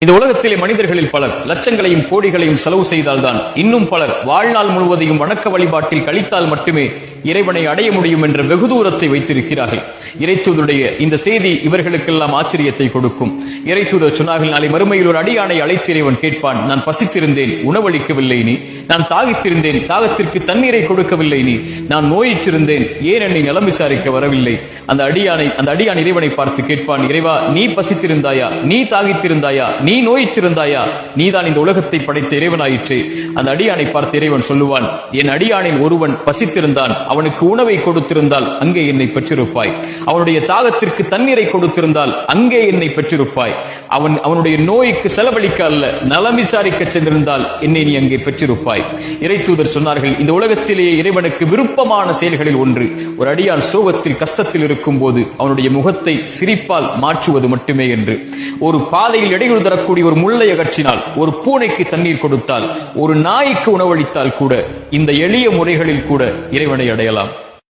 இந்த உலகத்திலே மனிதர்களில் பலர் லட்சங்களையும் கோடிகளையும் செலவு செய்தால்தான், இன்னும் பலர் வாழ்நாள் முழுவதையும் வணக்க வழிபாட்டில் கழித்தால் மட்டுமே இறைவனை அடைய முடியும் என்ற வெகு தூரத்தை வைத்திருக்கிறார்கள். இறைத்தூதருடைய இந்த செய்தி இவர்களுக்கெல்லாம் ஆச்சரியத்தை கொடுக்கும். இறைத்தூதர் சொன்னார்கள், நாளை மறுமையில் ஒரு அடியானை அழைத்து இறைவன் கேட்பான், நான் பசித்திருந்தேன், உணவளிக்கவில்லை நீ. நான் தாகித்திருந்தேன், தாகத்திற்கு தண்ணீரை கொடுக்கவில்லை நீ. நான் நோயிற்றிருந்தேன், ஏன் என்னை நலம் விசாரிக்க வரவில்லை. அந்த அடியான் இறைவனை பார்த்து கேட்பான், இறைவா, நீ பசித்திருந்தாயா, நீ தாகித்திருந்தாயா, நீ நோயிற்றிருந்தாயா, நீதான் இந்த உலகத்தை படைத்த இறைவனாயிற்று. அந்த அடியானை பார்த்து இறைவன் சொல்லுவான், என் அடியானின் ஒருவன் பசித்திருந்தான், அவனுக்கு உணவை கொடுத்திருந்தால் அங்கே என்னை பெற்றிருப்பாய். அவனுடைய தாகத்திற்கு தண்ணீரை கொடுத்திருந்தால் அங்கே என்னை பெற்றிருப்பாய். அவனுடைய நோய்க்கு செலவழிக்க அல்ல, நலம் விசாரிக்க சென்றிருந்தால் என்னை நீ அங்கே பெற்றிருப்பாய். இறைத்தூதர் சொன்னார்கள், இந்த உலகத்திலேயே இறைவனுக்கு விருப்பமான செயல்களில் ஒன்று ஒரு அடியான் சோகத்தில் கஷ்டத்தில் இருக்கும் போது அவனுடைய முகத்தை சிரிப்பால் மாற்றுவது மட்டுமே என்று. ஒரு பாதையில் இடையூறு தரக்கூடிய ஒரு முள்ளை அகற்றினால், ஒரு பூனைக்கு தண்ணீர் கொடுத்தால், ஒரு நாய்க்கு உணவளித்தால் கூட இந்த எளிய முறைகளில் கூட இறைவனை அடையலாம்.